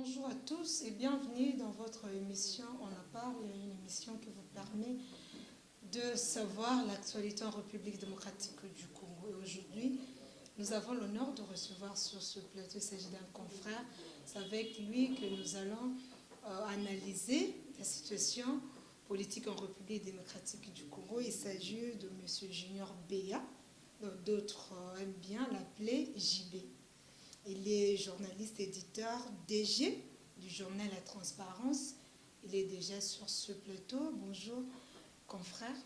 Bonjour à tous et bienvenue dans votre émission On en parle, une émission qui vous permet de savoir l'actualité en République démocratique du Congo. Et aujourd'hui, nous avons l'honneur de recevoir sur ce plateau, il s'agit d'un confrère. C'est avec lui que nous allons analyser la situation politique en République démocratique du Congo. Il s'agit de M. Junior Béa, d'autres aiment bien l'appeler JB. Il est journaliste éditeur DG du journal La Transparence. Il est déjà sur ce plateau. Bonjour, confrère.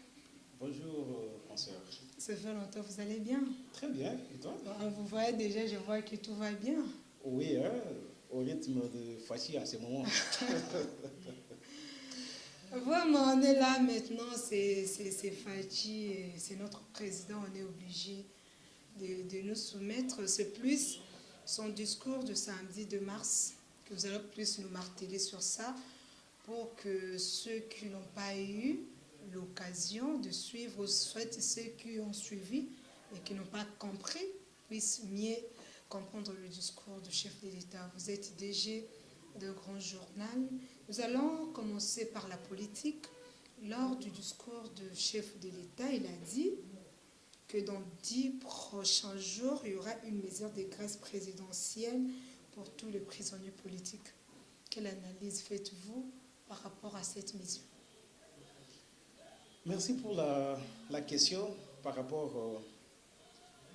Bonjour, consoeur. Ça fait longtemps, vous allez bien? Très bien, et toi? Vous voyez déjà, je vois que tout va bien. Oui, hein, au rythme de Fachi à ce moment. Vraiment, on est là maintenant, c'est Fachi, c'est notre président, on est obligé de nous soumettre. C'est plus son discours de samedi 2 mars, que vous allez plus nous marteler sur ça, pour que ceux qui n'ont pas eu l'occasion de suivre, soit ceux qui ont suivi et qui n'ont pas compris, puissent mieux comprendre le discours du chef de l'État. Vous êtes DG de grand journal. Nous allons commencer par la politique. Lors du discours du chef de l'État, il a dit que dans 10 prochains jours, il y aura une mesure de grâce présidentielle pour tous les prisonniers politiques. Quelle analyse faites-vous par rapport à cette mesure? Merci pour la question par rapport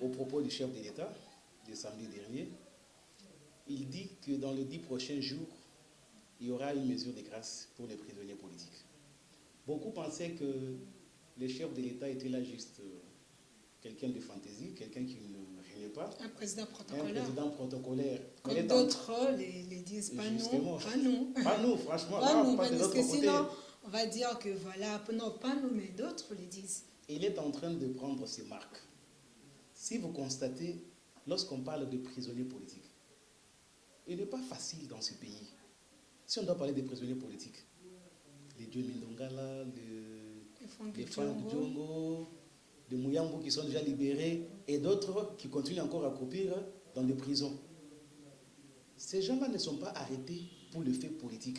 au propos du chef de l'État de samedi dernier. Il dit que dans les 10 prochains jours, il y aura une mesure de grâce pour les prisonniers politiques. Beaucoup pensaient que le chef de l'État était là juste quelqu'un de fantaisie, quelqu'un qui ne régnait pas. Un président protocolaire. Un président protocolaire. Comme d'autres les disent, pas nous, pas nous. Pas nous, franchement. Pas nous, pas de parce notre que côté. sinon, on va dire que voilà, non, pas nous, mais d'autres les disent. Il est en train de prendre ses marques. Si vous constatez, lorsqu'on parle de prisonniers politiques, il n'est pas facile dans ce pays. Si on doit parler des prisonniers politiques, les Joe Mindongala, les Franck Diongo, les Mouyambo qui sont déjà libérés et d'autres qui continuent encore à croupir dans des prisons. Ces gens-là ne sont pas arrêtés pour le fait politique.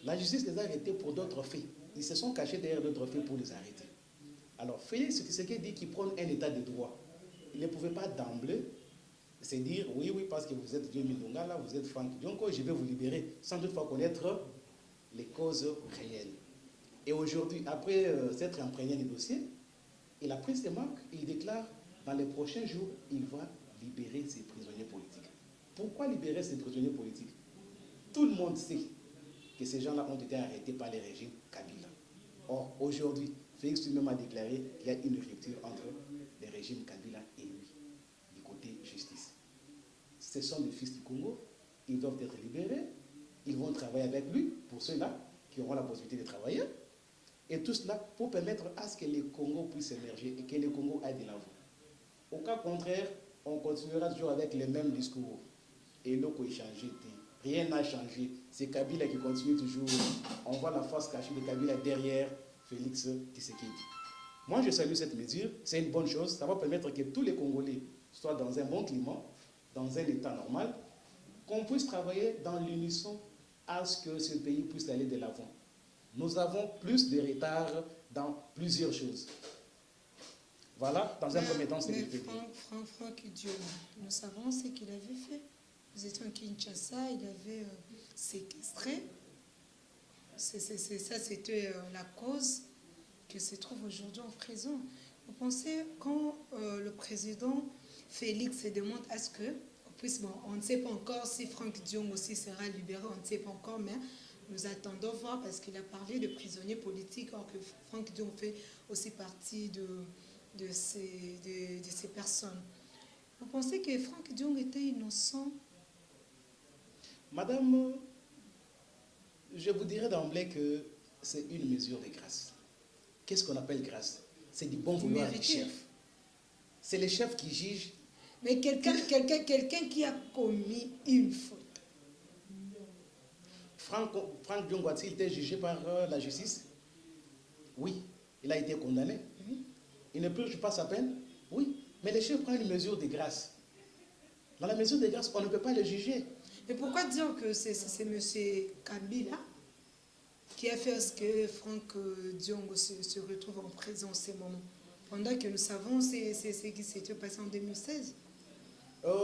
La justice les a arrêtés pour d'autres faits. Ils se sont cachés derrière d'autres faits pour les arrêter. Alors, Félix Tshisekedi dit qu'il prend un état de droit. Il ne pouvait pas d'emblée se dire, oui, parce que vous êtes Dieu Mindongala, vous êtes Franck Diongo, je vais vous libérer, sans toutefois connaître les causes réelles. Et aujourd'hui, après s'être imprégné du dossier, il a pris ses marques et il déclare, dans les prochains jours, il va libérer ses prisonniers politiques. Pourquoi libérer ces prisonniers politiques? Tout le monde sait que ces gens-là ont été arrêtés par les régimes Kabila. Or, aujourd'hui, Félix lui-même a déclaré qu'il y a une rupture entre les régimes Kabila et lui, du côté justice. Ce sont des fils du Congo, ils doivent être libérés, ils vont travailler avec lui, pour ceux-là qui auront la possibilité de travailler, et tout cela pour permettre à ce que le Congo puisse émerger et que le Congo aille de l'avant. Au cas contraire, on continuera toujours avec les mêmes discours. Et l'eau a changé, rien n'a changé. C'est Kabila qui continue toujours. On voit la face cachée de Kabila derrière Félix Tshisekedi. Moi, je salue cette mesure. C'est une bonne chose. Ça va permettre que tous les Congolais soient dans un bon climat, dans un état normal, qu'on puisse travailler dans l'unisson à ce que ce pays puisse aller de l'avant. Nous avons plus de retard dans plusieurs choses. Voilà, dans un premier temps, c'est le fait. Franck Diongo, nous savons ce qu'il avait fait. Vous étiez en Kinshasa, il avait séquestré. Ça, c'était la cause qu'il se trouve aujourd'hui en prison. Vous pensez, quand le président Félix se demande à ce que, on ne sait pas encore si Franck Diongo aussi sera libéré, on ne sait pas encore, mais nous attendons voir parce qu'il a parlé de prisonniers politiques, alors que Franck Diongo fait aussi partie de ces personnes. Vous pensez que Franck Diongo était innocent? Madame, je vous dirais d'emblée que c'est une mesure de grâce. Qu'est-ce qu'on appelle grâce? C'est du bon vouloir du chef. C'est le chef qui juge. Mais quelqu'un qui a commis une faute. Franck Diongo a-t-il été jugé par la justice? Oui. Il a été condamné. Il ne purge pas sa peine? Oui. Mais le chef prend une mesure de grâce. Dans la mesure de grâce, on ne peut pas le juger. Et pourquoi dire que c'est M. Kabila qui a fait à ce que Franck Diongo se retrouve en prison en ces moments, pendant que nous savons c'est ce qui s'était passé en 2016?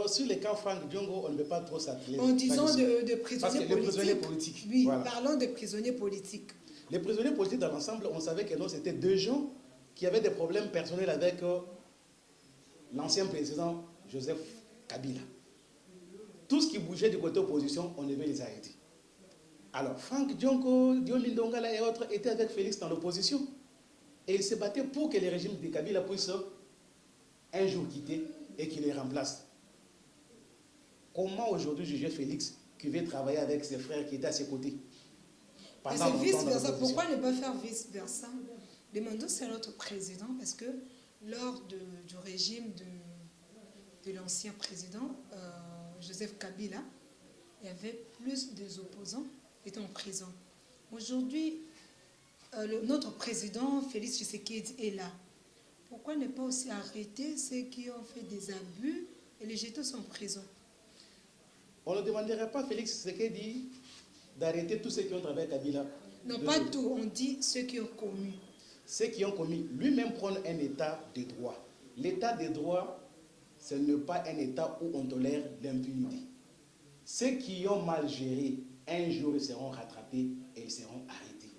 Sur les cas Franck Diongo, on ne peut pas trop s'atteler. En disant de Parce prisonniers que les prisonniers politiques. Oui, voilà. parlons de prisonniers politiques. Les prisonniers politiques dans l'ensemble, on savait que non, c'était deux gens qui avaient des problèmes personnels avec l'ancien président Joseph Kabila. Tout ce qui bougeait du côté opposition, on devait les arrêter. Alors, Franck Diongo, Diomine Ndongala et autres étaient avec Félix dans l'opposition. Et ils se battaient pour que le régime de Kabila puisse un jour quitter et qu'il les remplace. Comment aujourd'hui juger Félix qui veut travailler avec ses frères qui étaient à ses côtés? Mais c'est vice-versa. Pourquoi ne pas faire vice-versa? Demandons c'est à notre président, parce que lors du régime de l'ancien président, Joseph Kabila, il y avait plus des opposants qui étaient en prison. Aujourd'hui, notre président, Félix Tshisekedi, est là. Pourquoi ne pas aussi arrêter ceux qui ont fait des abus et les jeter en prison? On ne demanderait pas à Félix Tshisekedi d'arrêter tous ceux qui ont travaillé avec Kabila. Non, pas tout. On dit ceux qui ont commis. Ceux qui ont commis. Lui-même prône un état de droit. L'état de droit, ce n'est pas un état où on tolère l'impunité. Ceux qui ont mal géré, un jour, ils seront rattrapés et ils seront arrêtés.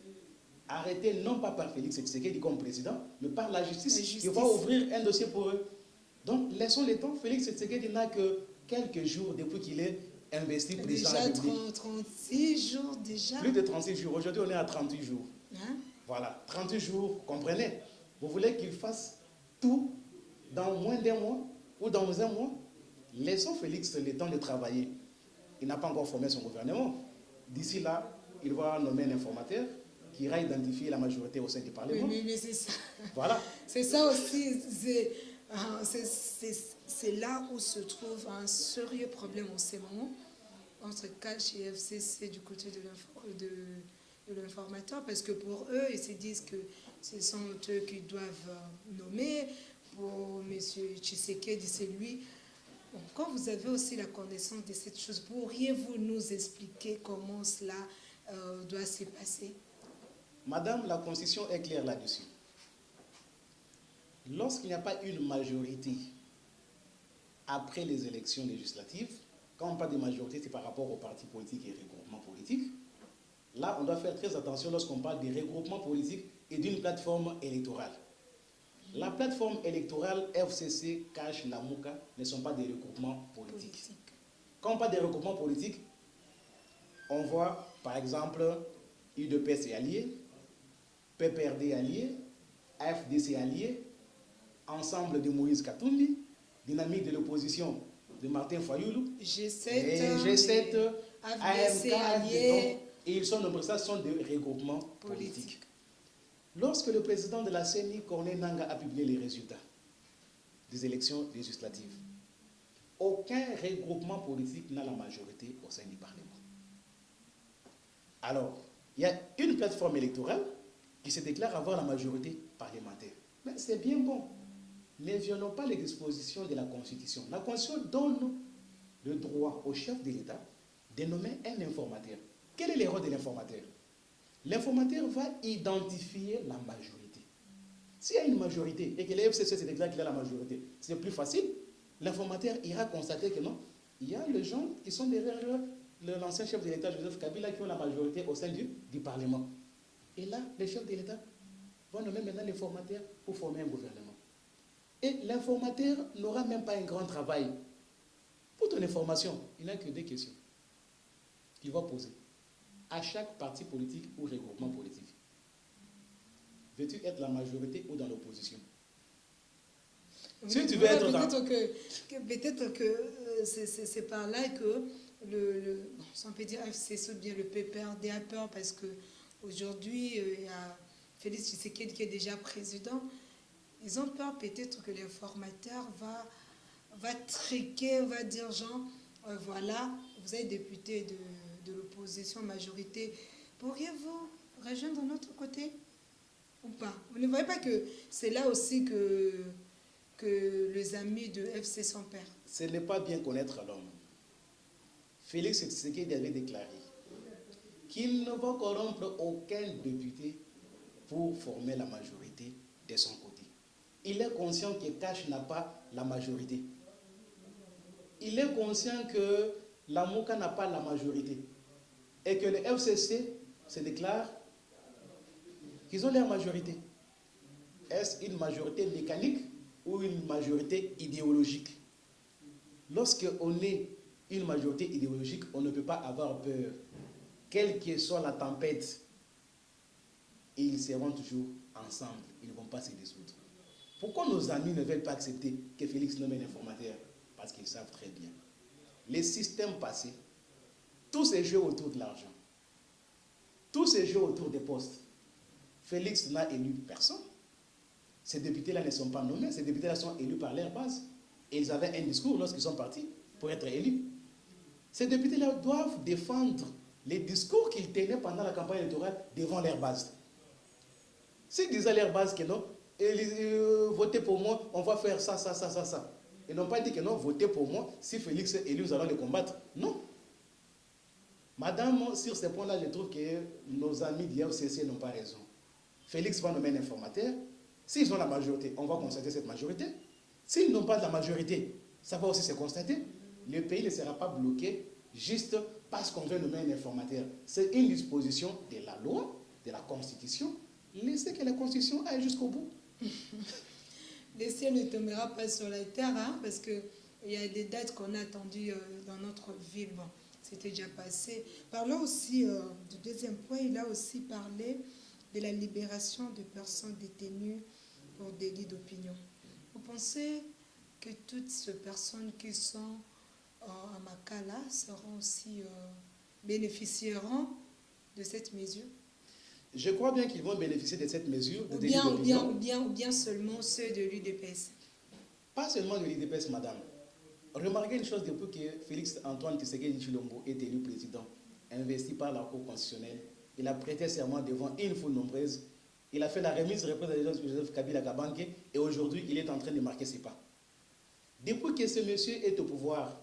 Arrêtés non pas par Félix Tshisekedi comme président, mais par la justice, qui va ouvrir un dossier pour eux. Donc, laissons le temps. Félix Tshisekedi n'a que quelques jours depuis qu'il est investi président de la République. Déjà 36 jours déjà. Plus de 36 jours. Aujourd'hui, on est à 38 jours. Hein? Voilà, 38 jours, comprenez. Vous voulez qu'il fasse tout dans moins d'un mois ou dans un mois? Laissons Félix le temps de travailler. Il n'a pas encore formé son gouvernement. D'ici là, il va nommer un informateur qui ira identifier la majorité au sein du Parlement. Oui, mais c'est ça. Voilà. C'est ça aussi. C'est là où se trouve un sérieux problème en ces moments entre CACH et FCC du côté de l'informateur, parce que pour eux, ils se disent que ce sont eux qui doivent nommer. Pour M. Tshisekedi, c'est lui. Bon, quand vous avez aussi la connaissance de cette chose, pourriez-vous nous expliquer comment cela doit se passer? Madame, la Constitution est claire là-dessus. Lorsqu'il n'y a pas une majorité après les élections législatives, quand on parle de majorité, c'est par rapport aux partis politiques et regroupements politiques. Là, on doit faire très attention lorsqu'on parle des regroupements politiques et d'une plateforme électorale. La plateforme électorale FCC, CACH, Lamuka ne sont pas des regroupements politiques. Quand on parle des regroupements politiques, on voit par exemple UDPS est allié, PPRD allié, AFDC allié, Ensemble de Moïse Katumbi, Dynamique de l'opposition de Martin Fayoulou, G7, AFDC AMK, allié, et ils sont nombreux, ça sont des regroupements politiques. Lorsque le président de la CENI, Corneille Nangaa, a publié les résultats des élections législatives, aucun regroupement politique n'a la majorité au sein du Parlement. Alors, il y a une plateforme électorale qui se déclare avoir la majorité parlementaire. Mais c'est bien bon. Ne violons pas les dispositions de la Constitution. La Constitution donne le droit au chef de l'État de nommer un informateur. Quel est le rôle de l'informateur? L'informateur va identifier la majorité. S'il y a une majorité et que le FCC se déclare qu'il a la majorité, c'est plus facile. L'informateur ira constater que non, il y a les gens qui sont derrière l'ancien chef de l'État, Joseph Kabila, qui ont la majorité au sein du Parlement. Et là, les chefs de l'État vont nommer maintenant l'informateur pour former un gouvernement. Et l'informateur n'aura même pas un grand travail. Pour ton information, il n'a que des questions qu'il va poser à chaque parti politique ou regroupement politique. Veux-tu être la majorité ou dans l'opposition? Si tu veux être dans... Peut-être que c'est par là que on peut dire FCC ou bien le PPRD a peur, parce qu'aujourd'hui, il y a Félix Tshisekedi qui est déjà président. Ils ont peur peut-être que l'informateur va triquer, va dire genre, voilà, vous êtes député de l'opposition majorité, pourriez-vous rejoindre notre côté ou pas? Vous ne voyez pas que c'est là aussi que les amis de FC sont pères? Ce n'est pas bien connaître l'homme. Félix Tshisekedi avait déclaré qu'il ne va corrompre aucun député pour former la majorité de son côté. Il est conscient que Cash n'a pas la majorité. Il est conscient que la Mouka n'a pas la majorité. Et que le FCC se déclare qu'ils ont leur majorité. Est-ce une majorité mécanique ou une majorité idéologique? Lorsqu'on est une majorité idéologique, on ne peut pas avoir peur. Quelle que soit la tempête, ils seront toujours ensemble. Ils ne vont pas se dissoudre. Pourquoi nos amis ne veulent pas accepter que Félix nomme un informateur? Parce qu'ils savent très bien. Les systèmes passés, tous ces jeux autour de l'argent, tous ces jeux autour des postes, Félix n'a élu personne. Ces députés-là ne sont pas nommés, ces députés-là sont élus par leur base. Et ils avaient un discours lorsqu'ils sont partis pour être élus. Ces députés-là doivent défendre les discours qu'ils tenaient pendant la campagne électorale devant leur base. S'ils disaient à leur base que non, votez pour moi, on va faire ça, ça, ça, ça, ça. Ils n'ont pas dit que non, votez pour moi, si Félix est élu, nous allons le combattre. Non. Madame, sur ce point-là, je trouve que nos amis du FCC n'ont pas raison. Félix va nommer un informateur. S'ils ont la majorité, on va constater cette majorité. S'ils n'ont pas de la majorité, ça va aussi se constater. Le pays ne sera pas bloqué juste parce qu'on veut nommer un informateur. C'est une disposition de la loi, de la Constitution. Laissez que la Constitution aille jusqu'au bout. Le ciel ne tombera pas sur la terre, hein, parce qu'il y a des dates qu'on a attendues dans notre ville. Bon, c'était déjà passé. Parlons aussi du deuxième point. Il a aussi parlé de la libération de personnes détenues pour délit d'opinion. Vous pensez que toutes ces personnes qui sont à Makala seront aussi bénéficieront de cette mesure? Je crois bien qu'ils vont bénéficier de cette mesure. Ou bien seulement ceux de l'UDPS? Pas seulement de l'UDPS, madame. Remarquez une chose, depuis que Félix Antoine Tshisekedi Tshilombo est élu président, investi par la Cour constitutionnelle, il a prêté serment devant une foule nombreuse. Il a fait la remise de représentation de Joseph Kabila Kabange et aujourd'hui, il est en train de marquer ses pas. Depuis que ce monsieur est au pouvoir,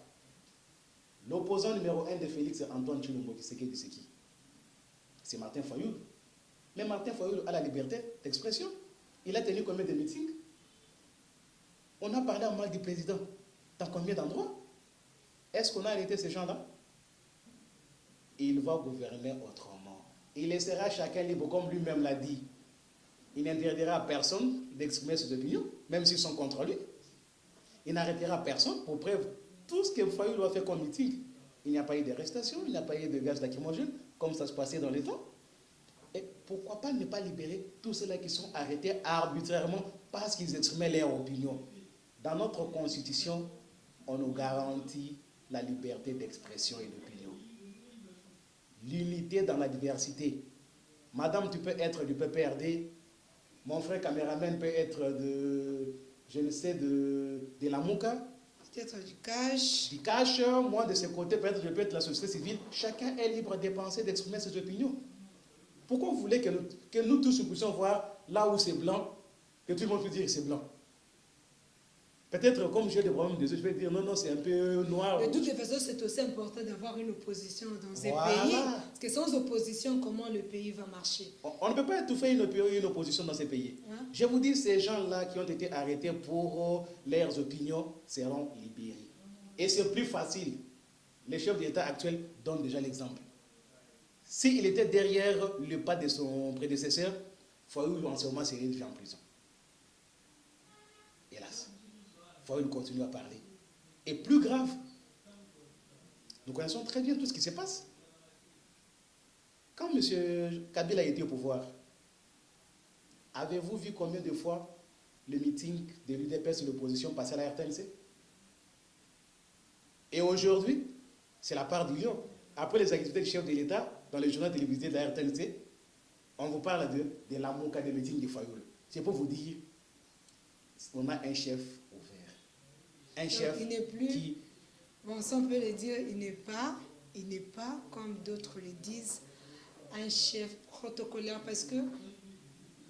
l'opposant numéro 1 de Félix Antoine Tshilombo Tshisekedi, c'est qui? C'est Martin Fayulu. Mais Martin Fayulu a la liberté d'expression. Il a tenu combien de meetings? On a parlé en mal du président. Dans combien d'endroits? Est-ce qu'on a arrêté ces gens-là? Il va gouverner autrement. Il laissera chacun libre, comme lui-même l'a dit. Il n'interdira à personne d'exprimer ses opinions, même s'ils sont contre lui. Il n'arrêtera personne pour preuve tout ce que Fayulu a fait comme meeting. Il n'y a pas eu d'arrestation, il n'y a pas eu de gaz lacrymogène, comme ça se passait dans les temps. Et pourquoi pas ne pas libérer tous ceux-là qui sont arrêtés arbitrairement parce qu'ils exprimaient leur opinion? Dans notre constitution, on nous garantit la liberté d'expression et d'opinion. L'unité dans la diversité. Madame, tu peux être du PPRD, mon frère caméraman peut être de, je ne sais, de la Mouka. Peut-être du cash. Du cash, moi de ce côté, peut-être je peux être de la société civile. Chacun est libre de penser, d'exprimer ses opinions. Pourquoi vous voulez que nous tous nous puissions voir là où c'est blanc, que tout le monde peut dire que c'est blanc? Peut-être comme j'ai des problèmes de yeux, je vais dire non, c'est un peu noir. De toutes les façons, c'est aussi important d'avoir une opposition dans ces Voilà. pays. Parce que sans opposition, comment le pays va marcher? On ne peut pas étouffer une opposition dans ces pays. Hein? Je vous dis, ces gens-là qui ont été arrêtés pour leurs opinions seront libérés. Et c'est plus facile. Les chefs d'État actuels donnent déjà l'exemple. S'il était derrière le pas de son prédécesseur, Fayulu en ce moment serait déjà en prison. Hélas. Fayulu continue à parler. Et plus grave, nous connaissons très bien tout ce qui se passe. Quand M. Kabila a été au pouvoir, avez-vous vu combien de fois le meeting de l'UDPS et l'opposition passait à la RTNC? Et aujourd'hui, c'est la part du lion. Après les activités du chef de l'État, dans le journal télévisé de la RTNC, on vous parle de la Mouka des meetings de Fayulu. C'est pour vous dire, on a un chef ouvert. Un chef il n'est plus, qui... Bon, ça on peut le dire, il n'est pas, comme d'autres le disent, un chef protocolaire, parce que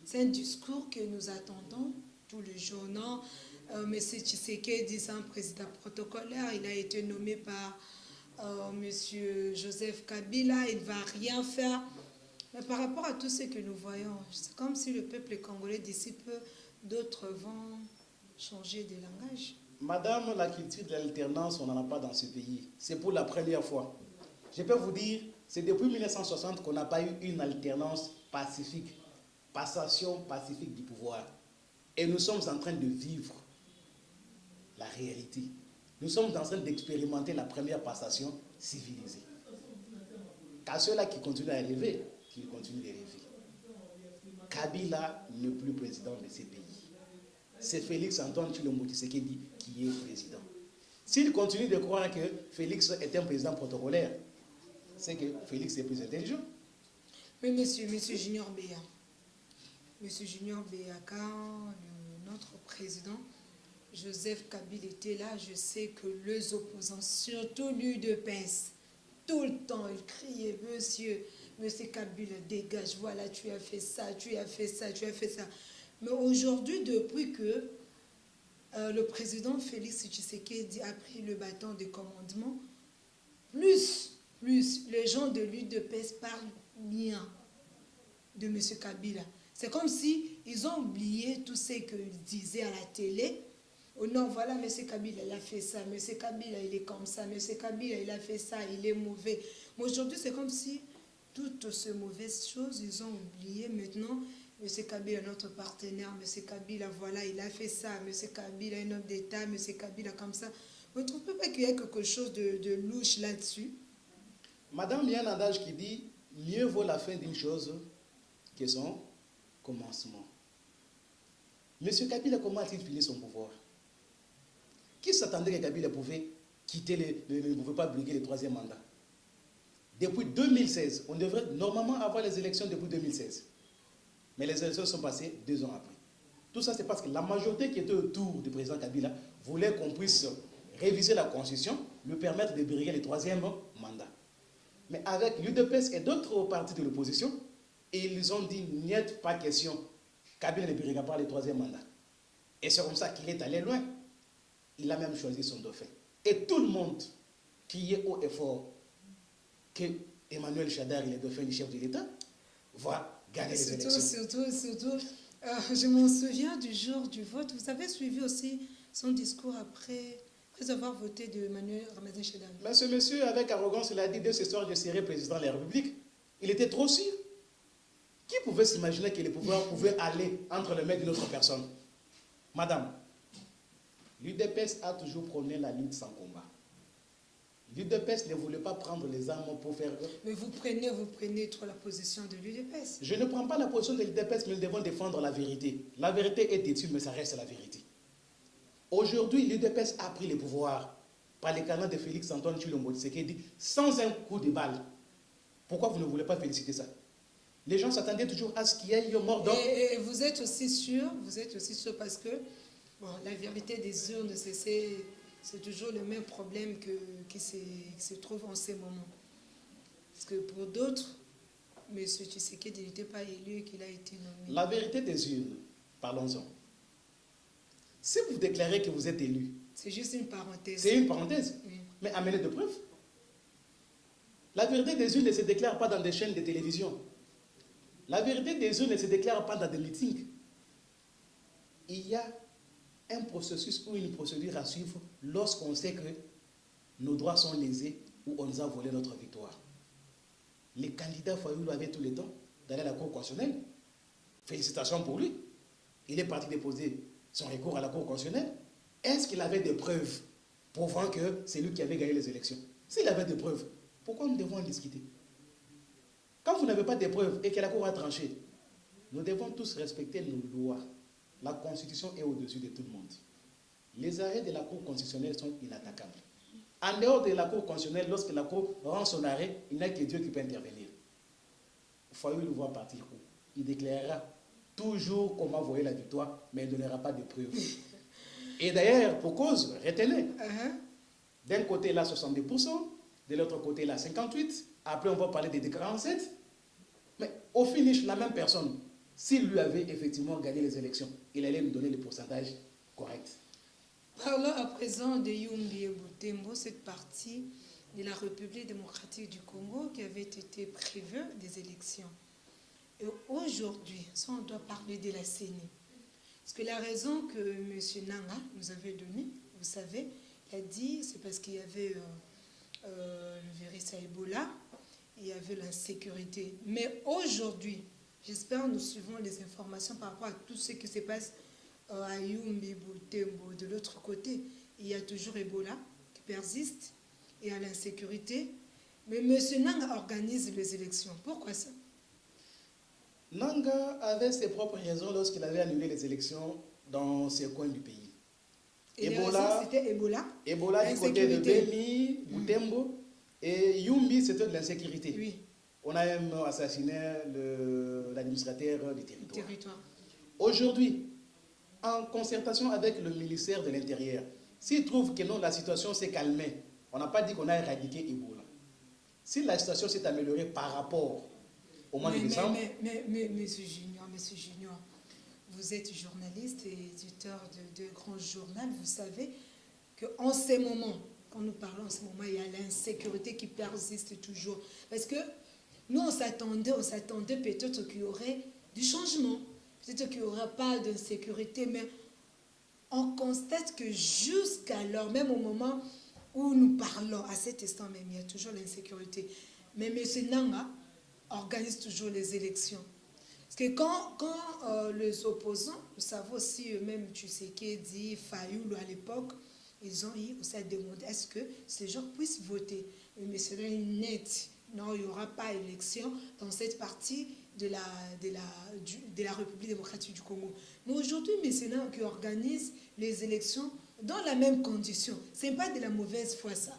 c'est un discours que nous attendons tous les jours. Non, M. Tshisekedi, c'est un président protocolaire, il a été nommé par Monsieur Joseph Kabila, il ne va rien faire. Mais par rapport à tout ce que nous voyons, c'est comme si le peuple congolais d'ici peu, d'autres vont changer de langage. Madame, la culture de l'alternance, on n'en a pas dans ce pays. C'est pour la première fois. Je peux vous dire, c'est depuis 1960 qu'on n'a pas eu une alternance pacifique, passation pacifique du pouvoir. Et nous sommes en train de vivre la réalité. Nous sommes en train d'expérimenter la première passation civilisée. Car ceux-là qui continuent à rêver, qu'ils continuent de rêver. Kabila n'est plus président de ces pays. C'est Félix Antoine Tshilombo Tshisekedi qui est président. S'il continue de croire que Félix est un président protocolaire, c'est que Félix est plus intelligent. Mais monsieur Junior Béa, quand notre président Joseph Kabila était là, je sais que les opposants, surtout l'UDPS, tout le temps, ils criaient, monsieur Kabila, dégage, voilà, tu as fait ça, tu as fait ça, tu as fait ça. Mais aujourd'hui, depuis que le président Félix Tshisekedi a pris le bâton de commandement, plus les gens de l'UDPS parlent bien de M. Kabila. C'est comme si ils ont oublié tout ce qu'ils disaient à la télé. Oh non, voilà, M. Kabila, il a fait ça. M. Kabila, il est comme ça. M. Kabila, il a fait ça. Il est mauvais. Mais aujourd'hui, c'est comme si toutes ces mauvaises choses, ils ont oublié. Maintenant, M. Kabila, notre partenaire. M. Kabila, voilà, il a fait ça. M. Kabila, un homme d'État. M. Kabila, comme ça. Vous ne trouvez pas qu'il y a quelque chose de louche là-dessus? Madame, il y a un adage qui dit « Mieux vaut la fin d'une chose que son commencement ». Monsieur Kabila, comment a-t-il fini son pouvoir? Qui s'attendait que Kabila pouvait ne pouvait pas briguer le troisième mandat? Depuis 2016, on devrait normalement avoir les élections depuis 2016. Mais les élections sont passées 2 ans après. Tout ça, c'est parce que la majorité qui était autour du président Kabila voulait qu'on puisse réviser la Constitution, lui permettre de briguer le troisième mandat. Mais avec l'UDPS et d'autres partis de l'opposition, ils ont dit, n'y a pas question, Kabila ne briguera pas le troisième mandat. Et c'est comme ça qu'il est allé loin. Il a même choisi son dauphin. Et tout le monde criait haut et fort que Emmanuel Chadar, le dauphin du chef de l'État, va gagner les élections. Surtout, je m'en souviens du jour du vote. Vous avez suivi aussi son discours après avoir voté de Emmanuel Ramazan Chadar. Mais ce monsieur, avec arrogance, il a dit dès ce soir, je serai président de la République. Il était trop sûr. Qui pouvait s'imaginer que le pouvoir pouvait aller entre les mains d'une autre personne? Madame, l'UDPS a toujours prôné la lutte sans combat. L'UDPS ne voulait pas prendre les armes pour faire... Mais vous prenez trop la position de l'UDPS. Je ne prends pas la position de l'UDPS, mais nous devons défendre la vérité. La vérité est têtue, mais ça reste la vérité. Aujourd'hui, l'UDPS a pris le pouvoir par les canaux de Félix Antoine Tshilombo Tshisekedi sans un coup de balle. Pourquoi vous ne voulez pas féliciter ça? Les gens s'attendaient toujours à ce qu'il y ait eu mort d'homme. Et vous êtes aussi sûr parce que bon, la vérité des urnes, c'est toujours le même problème qui se trouve en ces moments. Parce que pour d'autres, M. Tshisekedi n'était pas élu et qu'il a été nommé. La vérité des urnes, parlons-en. Si vous déclarez que vous êtes élu, c'est juste une parenthèse. C'est une parenthèse, oui. Mais amenez de preuves. La vérité des urnes ne se déclare pas dans des chaînes de télévision. La vérité des urnes ne se déclare pas dans des meetings. Il y a un processus ou une procédure à suivre lorsqu'on sait que nos droits sont lésés ou on nous a volé notre victoire. Les candidats Fayoulou avaient tout le temps d'aller à la Cour constitutionnelle. Félicitations pour lui. Il est parti déposer son recours à la Cour constitutionnelle. Est-ce qu'il avait des preuves prouvant que c'est lui qui avait gagné les élections? S'il avait des preuves, pourquoi nous devons en discuter? Quand vous n'avez pas de preuves et que la Cour a tranché, nous devons tous respecter nos lois. La Constitution est au-dessus de tout le monde. Les arrêts de la Cour constitutionnelle sont inattaquables. En dehors de la Cour constitutionnelle, lorsque la Cour rend son arrêt, il n'y a que Dieu qui peut intervenir. Fayoulou le voit partir où? Il déclarera toujours comment voyer la victoire, mais il ne donnera pas de preuves. Et d'ailleurs, pour cause, retenez. D'un côté, il a 70%, de l'autre côté, il a 58%. Après, on va parler des 47%. Mais au finish, la même personne, s'il lui avait effectivement gagné les élections, il allait nous donner le pourcentage correct. Parlons à présent de Yumbi et Boutembo, cette partie de la République démocratique du Congo qui avait été prévu des élections. Et aujourd'hui, ça on doit parler de la CENI. Parce que la raison que M. Nanga nous avait donnée, vous savez, il a dit, c'est parce qu'il y avait le virus à Ebola, il y avait l'insécurité. Mais aujourd'hui, j'espère que nous suivons les informations par rapport à tout ce qui se passe à Yumbi, Butembo. De l'autre côté, il y a toujours Ebola qui persiste, il y a l'insécurité. Mais M. Nanga organise les élections. Pourquoi ça? Nanga avait ses propres raisons lorsqu'il avait annulé les élections dans ces coins du pays. Et Ebola, c'était Ebola. Ebola du côté de Beni, Butembo, et Yumbi, c'était de l'insécurité. Oui. On a même assassiné l'administrateur du territoire. Aujourd'hui, en concertation avec le ministère de l'Intérieur, s'il trouve que non, la situation s'est calmée, on n'a pas dit qu'on a éradiqué Ebola. Si la situation s'est améliorée par rapport au mois de décembre... Mais Monsieur Junior, vous êtes journaliste et éditeur de grands journaux, vous savez qu'en ces moments, quand nous parlons en ce moment, il y a l'insécurité qui persiste toujours. Parce que nous, on s'attendait peut-être qu'il y aurait du changement, peut-être qu'il n'y aura pas d'insécurité, mais on constate que jusqu'alors, même au moment où nous parlons, à cet instant même, il y a toujours l'insécurité. Mais M. Nanga organise toujours les élections. Parce que quand les opposants, nous savons aussi, même Tshisekedi, Fayoulou à l'époque, ils ont eu aussi à demander est-ce que ces gens puissent voter. Mais c'est net. Non, il n'y aura pas élection dans cette partie de la République démocratique du Congo. Mais aujourd'hui, M. Nanga qui organise les élections dans la même condition. Ce n'est pas de la mauvaise foi, ça.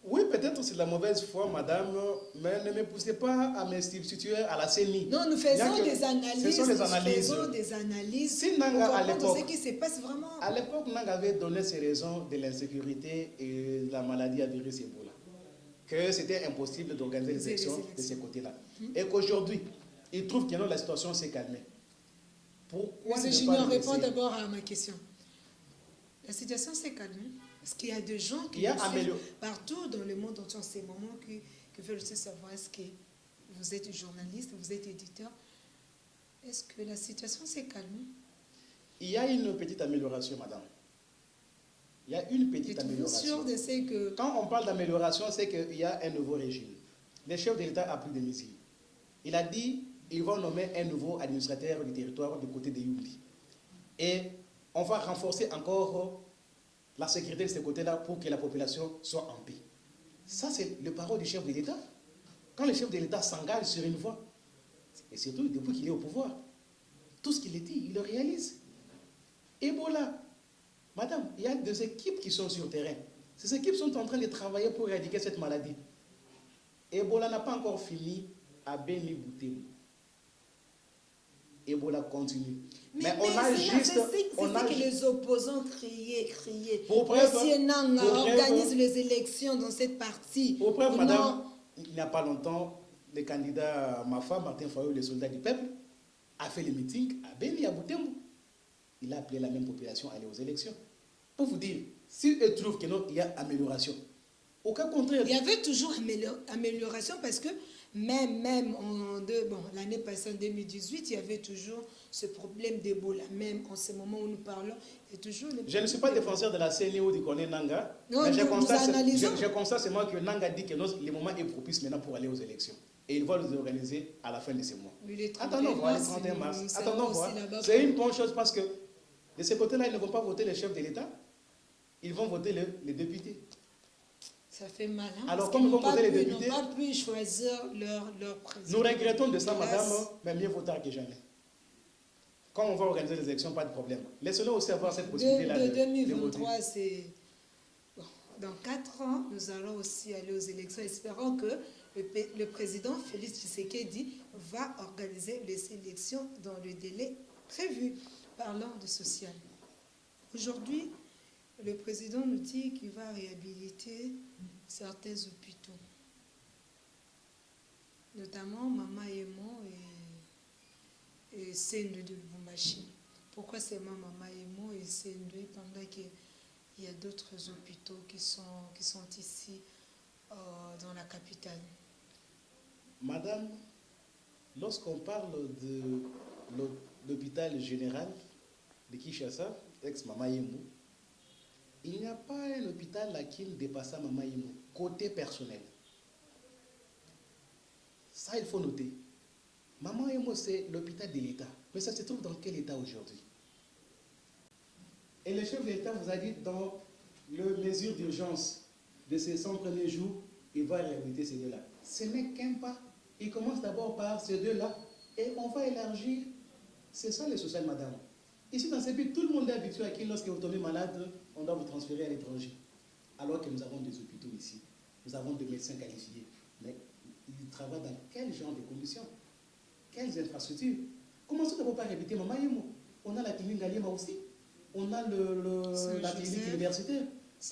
Oui, peut-être c'est de la mauvaise foi, madame, mais ne me poussez pas à me substituer à la CENI. Non, nous faisons des analyses. Ce sont des analyses. Nous faisons des analyses. Si Nanga, à l'époque, ce qui se passe vraiment. À l'époque, Nanga avait donné ses raisons de l'insécurité et de la maladie à virus Ebola. Que c'était impossible d'organiser les élections de ce côté-là. Et qu'aujourd'hui, il trouve que non, la situation s'est calmée. Pourquoi Monsieur Junior, réponds d'abord à ma question. La situation s'est calmée. Parce qu'il y a des gens qui suivent partout dans le monde entier en ces moments qui veulent aussi savoir est-ce que vous êtes journaliste, vous êtes éditeur. Est-ce que la situation s'est calmée? Il y a une petite amélioration, madame. Il y a une petite amélioration. Sûr de ce que... Quand on parle d'amélioration, c'est qu'il y a un nouveau régime. Le chef de l'État a pris des missiles. Il a dit qu'ils vont nommer un nouveau administrateur du territoire du côté de Yumbi. Et on va renforcer encore la sécurité de ce côté-là pour que la population soit en paix. Ça, c'est le parole du chef de l'État. Quand le chef de l'État s'engage sur une voie, et surtout depuis qu'il est au pouvoir, tout ce qu'il dit, il le réalise. Ebola, madame, il y a des équipes qui sont sur le terrain. Ces équipes sont en train de travailler pour éradiquer cette maladie. Ebola n'a pas encore fini à Beni Butembo. Ebola continue. Mais on a juste... C'est que les opposants criaient. Pour preuve, Monsieur Nanga organise les élections dans cette partie. Pour preuve, madame, il n'y a pas longtemps, le candidat Mafa, Martin Fayoulou, le soldat du peuple, a fait le meeting à Beni, à Butembo. Il a appelé la même population à aller aux élections. Pour vous dire, s'il trouve que non, il y a amélioration. Au cas contraire... Il y avait toujours amélioration parce que même l'année passée, en 2018, il y avait toujours ce problème d'Ebola. Même en ce moment où nous parlons, il y a toujours... Je ne suis pas défenseur de la CNI ou du Koné Nanga, non, mais je constate seulement que Nanga dit que le moment est propice maintenant pour aller aux élections. Et il va les organiser à la fin de ce mois. Attendons voir, le 31 mars. Attendons voir. C'est une bonne chose parce que de ce côté-là, ils ne vont pas voter les chefs de l'État, ils vont voter les députés. Ça fait mal. Hein, alors, comme ils vont voter les députés, ils n'ont pas pu choisir leur président. Nous regrettons de ça, madame, mais mieux vaut tard que jamais. Quand on va organiser les élections, pas de problème. Laissez-nous aussi avoir cette possibilité-là de 2023, c'est... Bon, dans 4 ans, nous allons aussi aller aux élections. Espérons que le président Félix Tshisekedi va organiser les élections dans le délai prévu. Parlant de social. Aujourd'hui, le président nous dit qu'il va réhabiliter certains hôpitaux, notamment Mama Emo et Sendwe de Lubumbashi. Pourquoi seulement Mama Emo et Sendwe pendant que il y a d'autres hôpitaux qui sont ici dans la capitale. Madame, lorsqu'on parle de l'hôpital général de Kinshasa, ex-Mama Yemou, il n'y a pas un hôpital à qui ne dépasse Mama Yemou, côté personnel. Ça, il faut noter. Mama Yemou, c'est l'hôpital de l'État. Mais ça se trouve dans quel état aujourd'hui? Et le chef de l'État vous a dit dans les mesures d'urgence de ces 100 premiers jours, il va réhabiliter ces deux-là. Ce n'est qu'un pas. Il commence d'abord par ces deux-là et on va élargir. C'est ça le social, madame. Ici, dans ces pays, tout le monde est habitué à qui, lorsque vous tombez malade, on doit vous transférer à l'étranger. Alors que nous avons des hôpitaux ici. Nous avons des médecins qualifiés. Mais ils travaillent dans quel genre de conditions? Quelles infrastructures? Commençons d'abord par réhabiliter Mama Yemou. On a la clinique Galliema aussi. On a la clinique universitaire.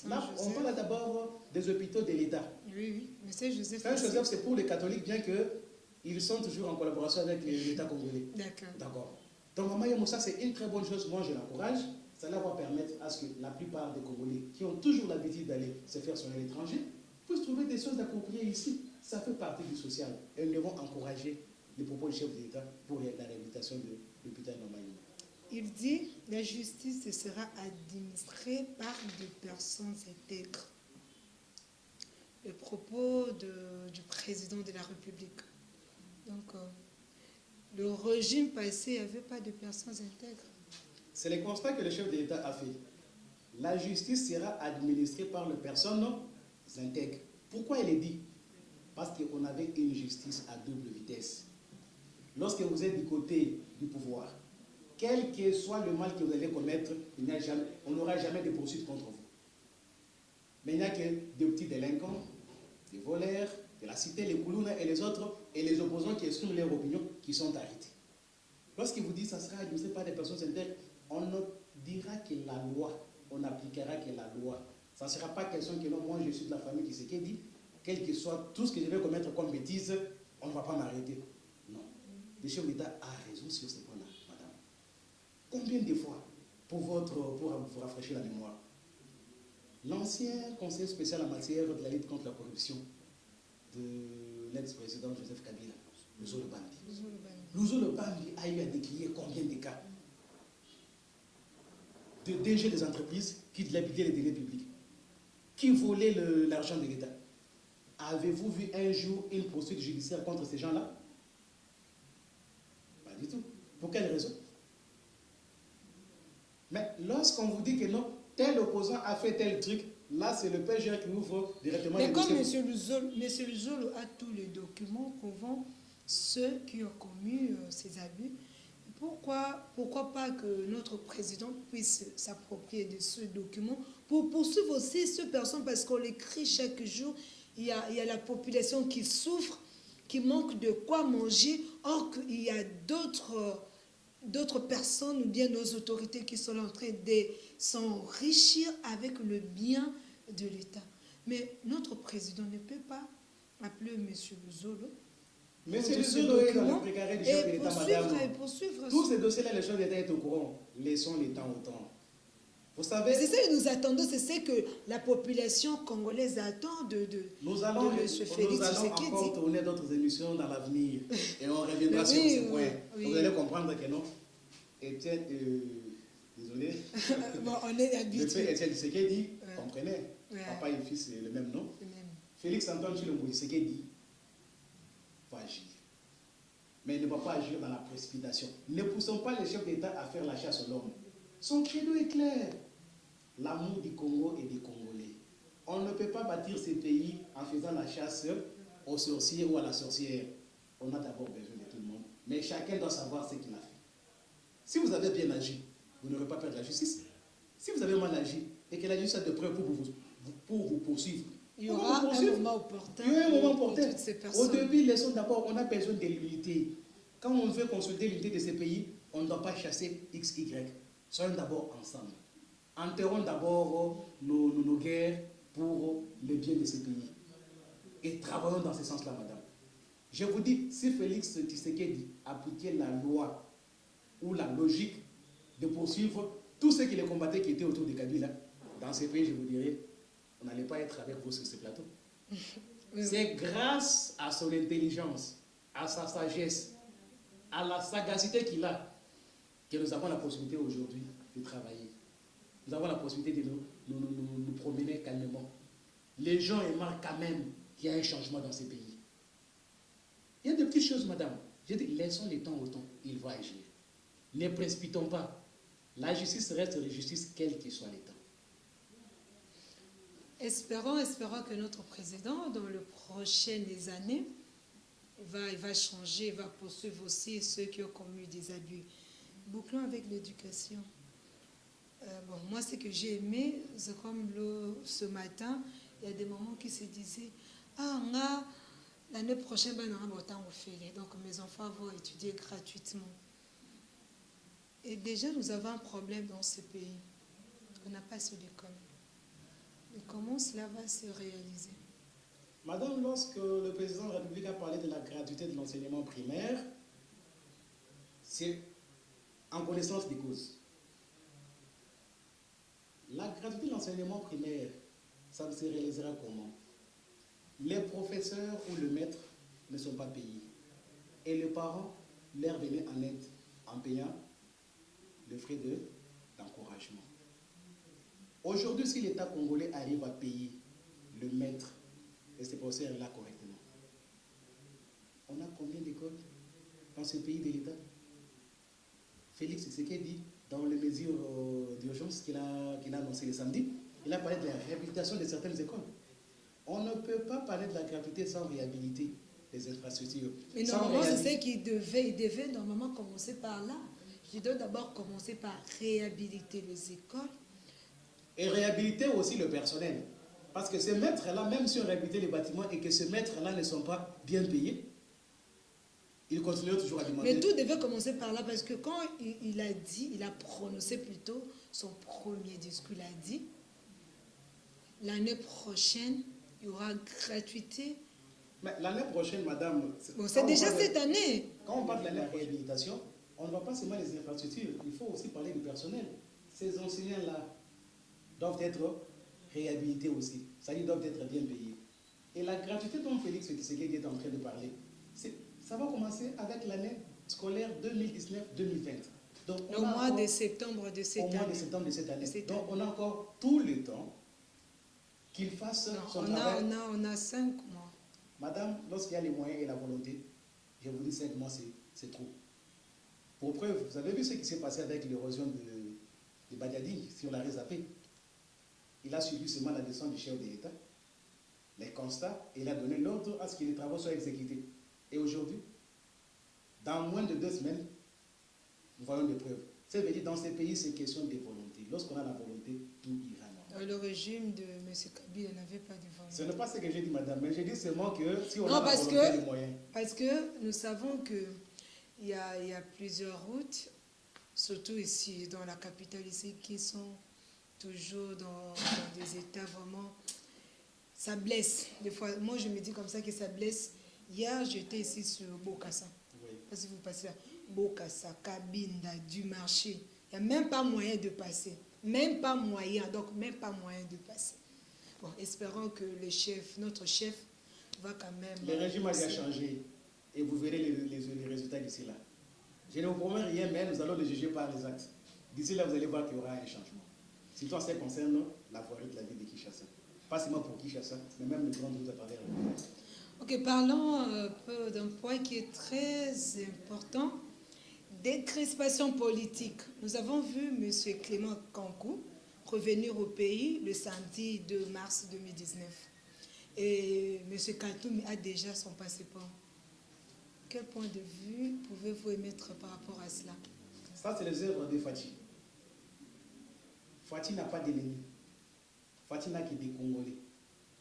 Là, on parle d'abord des hôpitaux de l'État. Oui, mais Saint-Joseph. Saint-Joseph, c'est pour les catholiques, bien qu'ils sont toujours en collaboration avec l'État congolais. D'accord. Donc, Mama Yemou, ça, c'est une très bonne chose. Moi, je l'encourage. Cela va permettre à ce que la plupart des Congolais qui ont toujours l'habitude d'aller se faire soigner à l'étranger puissent trouver des choses appropriées ici. Ça fait partie du social. Et nous devons encourager les propos du chef de l'État pour la réhabilitation de l'hôpital Mama Yemou. Il dit la justice sera administrée par des personnes intègres. Le propos du président de la République. Donc, le régime passé, il n'y avait pas de personnes intègres. C'est le constat que le chef de l'État a fait. La justice sera administrée par les personnes intègres. Pourquoi il est dit? Parce qu'on avait une justice à double vitesse. Lorsque vous êtes du côté du pouvoir, quel que soit le mal que vous allez commettre, on n'aura jamais de poursuites contre vous. Mais il n'y a que des petits délinquants, des voleurs, de la cité, les Koulouna et les autres, et les opposants qui expriment leur opinion, qui sont arrêtés. Lorsqu'il vous dit que ça sera administré par des personnes intègres, on ne dira que la loi, on n'appliquera que la loi. Ça ne sera pas question que non, moi je suis de la famille qui s'est dit, quel que soit tout ce que je vais commettre comme bêtise, on ne va pas m'arrêter. Non. Le chef d'État a raison sur ce point-là, madame. Combien de fois, pour vous rafraîchir la mémoire, l'ancien conseiller spécial en matière de la lutte contre la corruption de l'ex-président Joseph Kabila, Luzo Lebambi, a eu à décrier combien de cas de DG des entreprises qui dilapidaient les deniers publics, qui volaient l'argent de l'État. Avez-vous vu un jour une poursuite judiciaire contre ces gens-là? Pas du tout. Pour quelle raison? Mais lorsqu'on vous dit que non, tel opposant a fait tel truc, là c'est le PGR qui ouvre directement les dossiers. Mais comme M. Luzolo a tous les documents prouvant ceux qui ont commis ces abus, pourquoi pas que notre président puisse s'approprier de ce document pour poursuivre aussi ces personnes, parce qu'on l'écrit chaque jour, il y a la population qui souffre, qui manque de quoi manger, or qu'il y a d'autres personnes ou bien nos autorités qui sont en train de s'enrichir avec le bien de l'État. Mais notre président ne peut pas appeler M. Luzolo. Monsieur Luzolo est dans le précaré du chef de l'État, madame. Poursuivre. Tous ces dossiers-là, le chef de l'État est au courant. Laissons les temps au temps. Vous savez... C'est ça que nous attendons, c'est ce que la population congolaise attend de nous allons encore tourner d'autres émissions dans l'avenir et on reviendra sur ce point. Oui. Vous allez comprendre que non. Étienne, désolé. Bon, on est habitué. Le père Étienne Tshisekedi, comprenez. Papa et fils, c'est le même nom. Félix Antoine Tshilombo Tshisekedi va agir. Mais il ne va pas agir dans la précipitation. Ne poussons pas les chefs d'État à faire la chasse à l'homme. Son credo est clair. L'amour du Congo et des Congolais. On ne peut pas bâtir ces pays en faisant la chasse aux sorciers ou à la sorcière. On a d'abord besoin de tout le monde. Mais chacun doit savoir ce qu'il a fait. Si vous avez bien agi, vous n'aurez pas peur de la justice. Si vous avez mal agi et que la justice a de preuves pour vous poursuivre, il y aura un moment opportun. Il y aura un moment opportun. Au début, laissons d'abord, on a besoin de l'unité. Quand on veut consulter l'unité de ces pays, on ne doit pas chasser X, Y. Soyons d'abord ensemble. Enterrons d'abord nos guerres pour le bien de ces pays. Et travaillons dans ce sens-là, madame. Je vous dis, si Félix Tshisekedi appliquait la loi ou la logique de poursuivre tous ceux qui les combattaient qui étaient autour de Kabila, dans ce pays, je vous dirais, on n'allait pas être avec vous sur ce plateau. Oui. C'est grâce à son intelligence, à sa sagesse, à la sagacité qu'il a, que nous avons la possibilité aujourd'hui de travailler. Nous avons la possibilité de nous promener calmement. Les gens aiment quand même qu'il y ait un changement dans ces pays. Il y a des petites choses, madame. J'ai dit, laissons le temps au temps, il va agir. Ne précipitons pas. La justice reste la justice, quel que soit l'État. Espérons que notre président, dans les prochaines années, il va changer, il va poursuivre aussi ceux qui ont commis des abus. Bouclons avec l'éducation. Bon, moi, ce que j'ai aimé, c'est comme ce matin, il y a des moments qui se disaient, ah, l'année prochaine, ben, on va autant faire. Donc, mes enfants vont étudier gratuitement. Et déjà, nous avons un problème dans ce pays. On n'a pas assez d'école. Et comment cela va se réaliser? Madame, lorsque le président de la République a parlé de la gratuité de l'enseignement primaire, c'est en connaissance des causes. La gratuité de l'enseignement primaire, ça se réalisera comment? Les professeurs ou le maître ne sont pas payés. Et les parents leur venaient en aide en payant le frais d'encouragement. Aujourd'hui, si l'État congolais arrive à payer le maître et ses professeurs là correctement, on a combien d'écoles dans ce pays de l'État? Félix Tshisekedi dit dans les mesures d'urgence qu'il a annoncé le samedi, il a parlé de la réhabilitation de certaines écoles. On ne peut pas parler de la gratuité sans réhabiliter les infrastructures. Mais normalement, c'est ce qu'il devait normalement commencer par là. Il doit d'abord commencer par réhabiliter les écoles. Et réhabiliter aussi le personnel. Parce que ces maîtres-là, même si on réhabilite les bâtiments et que ces maîtres-là ne sont pas bien payés, ils continuent toujours à demander. Mais tout devait commencer par là, parce que quand il a prononcé plutôt son premier discours, il a dit, l'année prochaine, il y aura gratuité. Mais l'année prochaine, madame... Bon, c'est déjà cette année. Quand on parle de la réhabilitation, on ne voit pas seulement les infrastructures, il faut aussi parler du personnel. Ces enseignants-là doivent être réhabilités aussi, c'est-à-dire doivent être bien payés. Et la gratuité dont Félix Tshisekedi est en train de parler, ça va commencer avec l'année scolaire 2019-2020. Donc, au mois de septembre de cette année. Au mois de septembre de cette année. Donc on a encore tout le temps qu'il fasse son travail. On a 5 mois. Madame, lorsqu'il y a les moyens et la volonté, je vous dis 5 mois, c'est trop. Pour preuve, vous avez vu ce qui s'est passé avec l'érosion de Badiadi sur la Rézapé. Il a suivi seulement la descente du chef de l'État, les constats, et il a donné l'ordre à ce que les travaux soient exécutés. Et aujourd'hui, dans moins de 2 semaines, nous voyons des preuves. Ça veut dire dans ces pays, c'est question de volonté. Lorsqu'on a la volonté, tout ira normal. Le régime de M. Kabila n'avait pas de volonté. Ce n'est pas ce que j'ai dit, madame, mais j'ai dit seulement que si on a la volonté, les moyens. Parce que nous savons qu'il y a plusieurs routes, surtout ici, dans la capitale ici, qui sont toujours dans des états vraiment... Ça blesse. Des fois, moi, je me dis comme ça que ça blesse. Hier, j'étais ici sur Bokassa. Oui. Parce que vous passez là. Bokassa, Kabinda, du marché. Il n'y a même pas moyen de passer. Même pas moyen. Donc, même pas moyen de passer. Bon, espérons que notre chef va quand même... Le régime a déjà changé. Et vous verrez les résultats d'ici là. Je ne vous promets rien, mais nous allons le juger par les actes. D'ici là, vous allez voir qu'il y aura un changement. Surtout en ce qui concerne la voirie de la ville de Kinshasa. Pas seulement pour Kinshasa, mais même les grandes routes à travers le monde. Ok, parlons un peu d'un point qui est très important, décrispation politique. Nous avons vu M. Clément Kankou revenir au pays le samedi 2 mars 2019. Et M. Katoum a déjà son passeport. Quel point de vue pouvez-vous émettre par rapport à cela? Ça, c'est les œuvres de Fati. Fati n'a pas d'ennemi. Fati n'a que des Congolais.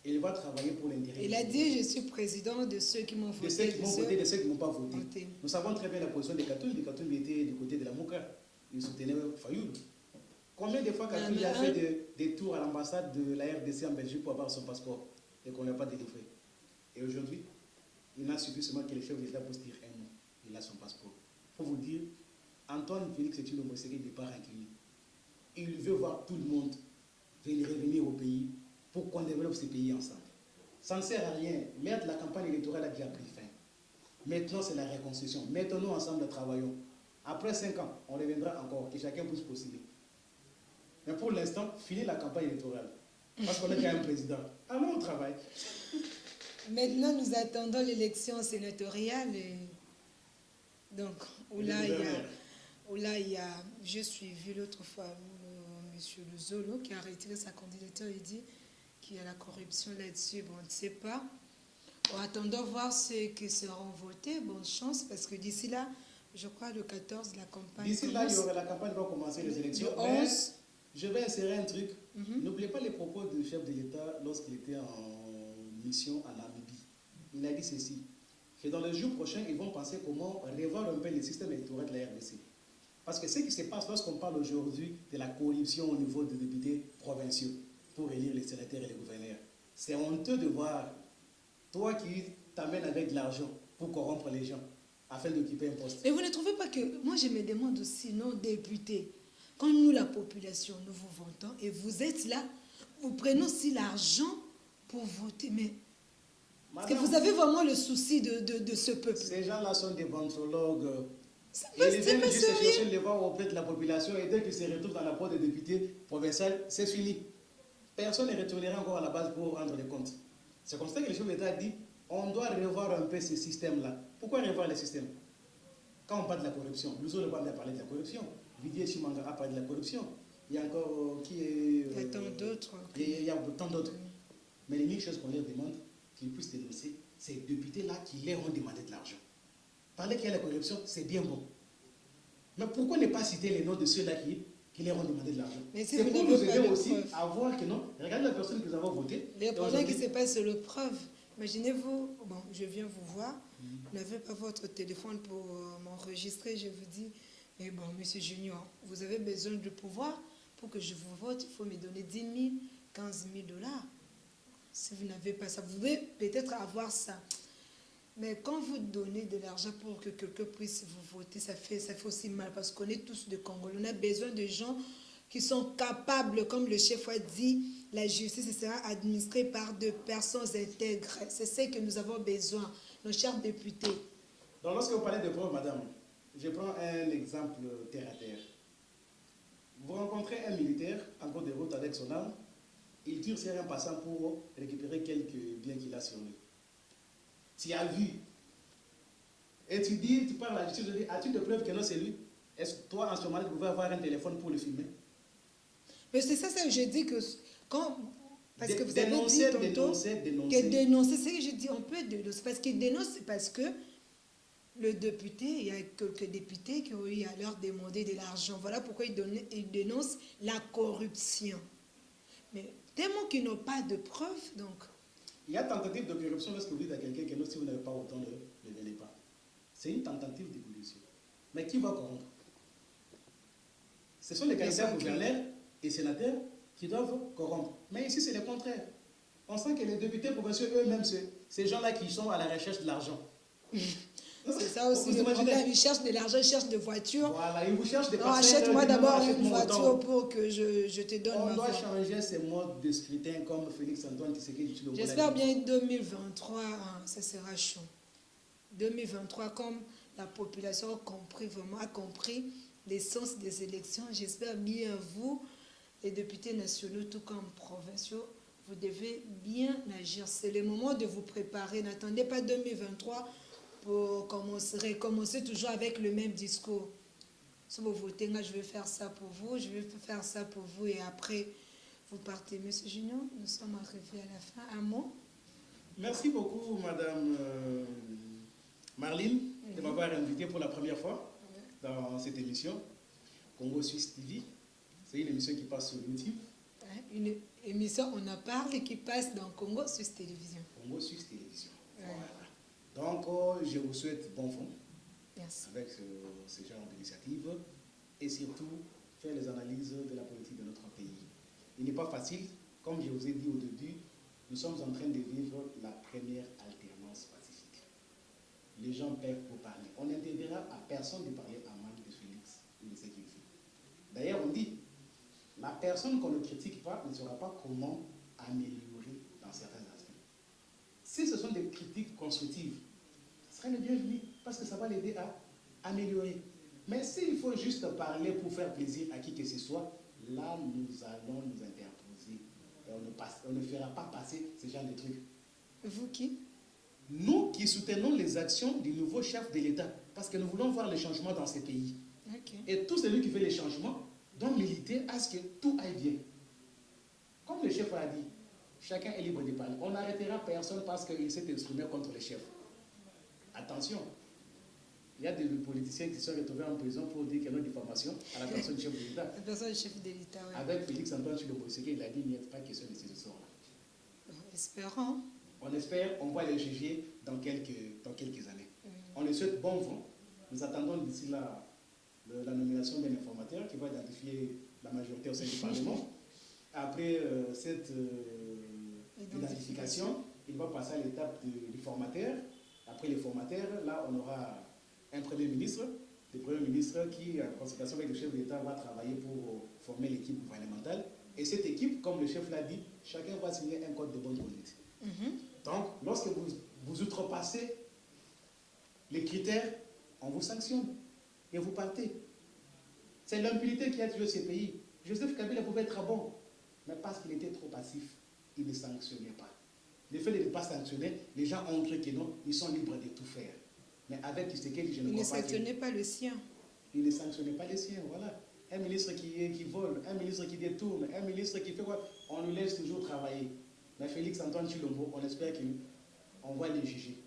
Il va travailler pour l'intérêt. Il a dit, je suis président de ceux qui m'ont voté. De ceux qui m'ont voté, de ceux qui ne m'ont pas voté. Nous savons très bien la position de Katoum. Katoum était du côté de la Mouka. Il soutenait Fayoul. Combien de fois Katoum a fait des tours à l'ambassade de la RDC en Belgique pour avoir son passeport et qu'on ne l'a pas délivré? Et aujourd'hui, il n'a suivi seulement que le chef de l'État pour se dire un mot. Il a son passeport. Il faut vous dire, Antoine Félix est une homosexuelle de part inclinée. Il veut voir tout le monde revenir au pays pour qu'on développe ces pays ensemble. Ça ne sert à rien. Mettre la campagne électorale a déjà pris fin. Maintenant, c'est la reconstruction. Mettons-nous ensemble, travaillons. Après 5 ans, on reviendra encore, que chacun puisse postuler. Mais pour l'instant, finis la campagne électorale. Parce qu'on est quand même président. Allons au travail. Maintenant, nous attendons l'élection sénatoriale. Donc, où là, il y a, j'ai suivi l'autre fois M. Luzolo qui a retiré sa candidature et dit qu'il y a la corruption là-dessus. Bon, on ne sait pas. En attendant voir ceux qui seront votés, bonne chance, parce que d'ici là, je crois le 14, la campagne. D'ici là, la campagne va commencer, les élections. Le 11. Je vais insérer un truc. N'oubliez pas les propos du chef de l'État lorsqu'il était en mission en Namibie. Il a dit ceci, que dans les jours prochains, ils vont penser comment revoir un peu le système électoral de la RDC. Parce que ce qui se passe lorsqu'on parle aujourd'hui de la corruption au niveau des députés provinciaux pour élire les sénateurs et les gouverneurs, c'est honteux de voir toi qui t'amènes avec de l'argent pour corrompre les gens afin d'occuper un poste. Mais vous ne trouvez pas que... Moi, je me demande aussi, nos députés, quand nous, la population, nous vous votons et vous êtes là, vous prenez aussi l'argent pour voter. Mais est-ce que vous avez vraiment le souci de ce peuple? Ces gens-là sont des ventrologues. Ils viennent juste chercher les voix auprès de la population et dès qu'ils se retrouvent dans la peau des députés provinciaux, c'est fini. Personne ne retournera encore à la base pour rendre des comptes. C'est comme ça que le chef d'État dit on doit revoir un peu ce système-là. Pourquoi revoir le système? Quand on parle de la corruption, nous autres, on a parlé de la corruption. Didier Chimanga a parlé de la corruption. Il y a encore qui est... il y a tant d'autres. Il y a tant d'autres. Mais l'unique chose qu'on leur demande, qu'ils puissent dénoncer, c'est les députés-là qui leur ont demandé de l'argent. Parler qu'il y a la corruption, c'est bien bon. Mais pourquoi ne pas citer les noms de ceux-là qui leur ont demandé de l'argent? C'est pour nous aider aussi à voir que non. Regardez la personne que nous avons votée. Les problèmes qui se passent sur le preuve. Imaginez-vous, bon, je viens vous voir, vous n'avez pas votre téléphone pour m'enregistrer, je vous dis, mais bon, monsieur Junior, vous avez besoin de pouvoir pour que je vous vote, il faut me donner 10 000, 15 000 dollars. Si vous n'avez pas ça, vous pouvez peut-être avoir ça. Mais quand vous donnez de l'argent pour que quelqu'un puisse vous voter, ça fait aussi mal parce qu'on est tous de Congolais. On a besoin de gens qui sont capables, comme le chef a dit, la justice sera administrée par des personnes intègres. C'est ce que nous avons besoin, nos chers députés. Donc lorsque vous parlez de preuves, madame, je prends un exemple terre à terre. Vous rencontrez un militaire en cours de route avec son arme, il tire sur un passant pour récupérer quelques biens qu'il a sur lui. Tu as vu. Et tu dis, tu parles à la justice, tu dis, as-tu de preuves que non c'est lui? Est-ce que toi, en ce moment, tu pouvais avoir un téléphone pour le filmer? Mais c'est ça que je dis que quand... Parce que vous avez dit tantôt dénoncer. que dénoncer, c'est ce que je dis, on peut dénoncer. Parce qu'il dénonce, c'est parce que le député, il y a quelques députés qui ont eu à leur demander de l'argent. Voilà pourquoi ils dénoncent la corruption. Mais tellement qu'ils n'ont pas de preuves, donc... Il y a tentative de corruption lorsque vous dites à quelqu'un que non, si vous n'avez pas autant, ne venez pas. C'est une tentative de corruption. Mais qui va corrompre? Ce sont les candidats gouverneurs et sénateurs qui doivent corrompre. Mais ici, c'est le contraire. On sent que les députés provinciaux eux-mêmes, ces gens-là qui sont à la recherche de l'argent. C'est ça aussi le problème. Ils cherchent de l'argent, ils cherchent des voitures. Voilà, ils vous cherchent des parcelles. Achète-moi d'abord une voiture pour que je te donne ma voiture. On doit changer ces modes de scrutin comme Félix Antoine Tshisekedi. J'espère bien 2023, ça sera chaud. 2023, comme la population a compris l'essence des élections, j'espère bien vous, les députés nationaux, tout comme provinciaux, vous devez bien agir. C'est le moment de vous préparer. N'attendez pas 2023 pour recommencer toujours avec le même discours. Si vous votez, moi, je vais faire ça pour vous, je vais faire ça pour vous, et après, vous partez. Monsieur Junior, nous sommes arrivés à la fin. Un mot? Merci beaucoup, Madame Marlene, de m'avoir invité pour la première fois dans cette émission, Congo Suisse TV. C'est une émission qui passe sur YouTube. Une émission, on en parle, qui passe dans Congo Suisse Télévision. Congo Suisse Télévision. Voilà. Donc, je vous souhaite bon vent. Merci. Avec ce genre d'initiative et surtout faire les analyses de la politique de notre pays. Il n'est pas facile, comme je vous ai dit au début, nous sommes en train de vivre la première alternance pacifique. Les gens peuvent pour parler. On n'interdira à personne de parler à mal de Félix ou de ce qu'il fait. D'ailleurs, on dit, la personne qu'on ne critique pas ne saura pas comment améliorer dans certains aspects. Si ce sont des critiques constructives, ce serait le bienvenu, parce que ça va l'aider à améliorer. Mais s'il faut juste parler pour faire plaisir à qui que ce soit, là, nous allons nous interposer. Et on ne fera pas passer ce genre de trucs. Vous qui? Nous qui soutenons les actions du nouveau chef de l'État, parce que nous voulons voir les changements dans ces pays. Okay. Et tout celui qui fait les changements doit militer à ce que tout aille bien. Comme le chef a dit, chacun est libre de parler. On n'arrêtera personne parce qu'il s'est exprimé contre le chef. Attention, il y a des politiciens qui sont retrouvés en prison pour dire qu'il y a une diffamation à la personne du chef de l'État. La personne du chef de l'État, oui. Avec Félix-Antoine Tshilombo, il a dit qu'il n'y a pas question de ce sort-là. Espérons. On espère, on va les juger dans quelques années. On les souhaite bon vent. Nous attendons d'ici là la nomination d'un informateur qui va identifier la majorité au sein du Parlement. Après cette identification, il va passer à l'étape du formateur. Après les formateurs, là, on aura un Premier ministre, le Premier ministre qui, en concertation avec le chef de l'État, va travailler pour former l'équipe gouvernementale. Et cette équipe, comme le chef l'a dit, chacun va signer un code de bonne conduite. Donc, lorsque vous outrepassez les critères, on vous sanctionne et vous partez. C'est l'impunité qui a tué ces pays. Joseph Kabila pouvait être bon, mais parce qu'il était trop passif, il ne sanctionnait pas. Le fait de ne pas sanctionner, les gens ont cru que non, ils sont libres de tout faire. Mais avec Tshisekedi, je ne crois pas. Il ne sanctionnait pas le sien. Il ne sanctionnait pas les siens, voilà. Un ministre qui vole, un ministre qui détourne, un ministre qui fait quoi, on nous laisse toujours travailler. Mais Félix-Antoine Tshilombo, on espère qu'on va les juger.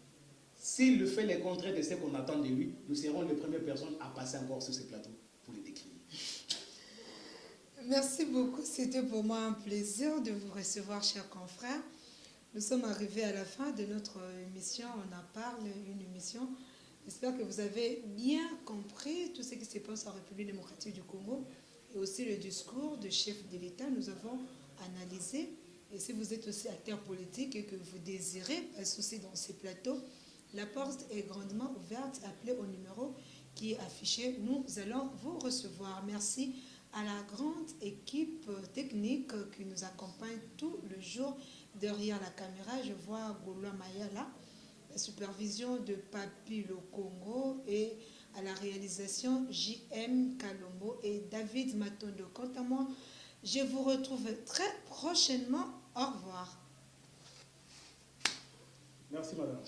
S'il le fait les contraires de ce qu'on attend de lui, nous serons les premières personnes à passer encore sur ce plateau pour le décrire. Merci beaucoup. C'était pour moi un plaisir de vous recevoir, chers confrères. Nous sommes arrivés à la fin de notre émission. On en parle, une émission. J'espère que vous avez bien compris tout ce qui se passe en République démocratique du Congo et aussi le discours du chef de l'État. Nous avons analysé. Et si vous êtes aussi acteur politique et que vous désirez associer dans ces plateaux, la porte est grandement ouverte. Appelez au numéro qui est affiché. Nous allons vous recevoir. Merci à la grande équipe technique qui nous accompagne tout le jour derrière la caméra. Je vois Gouloua Mayala, la supervision de Papi Le Congo et à la réalisation J.M. Kalombo et David Matondo. Quant à moi, je vous retrouve très prochainement. Au revoir. Merci, madame.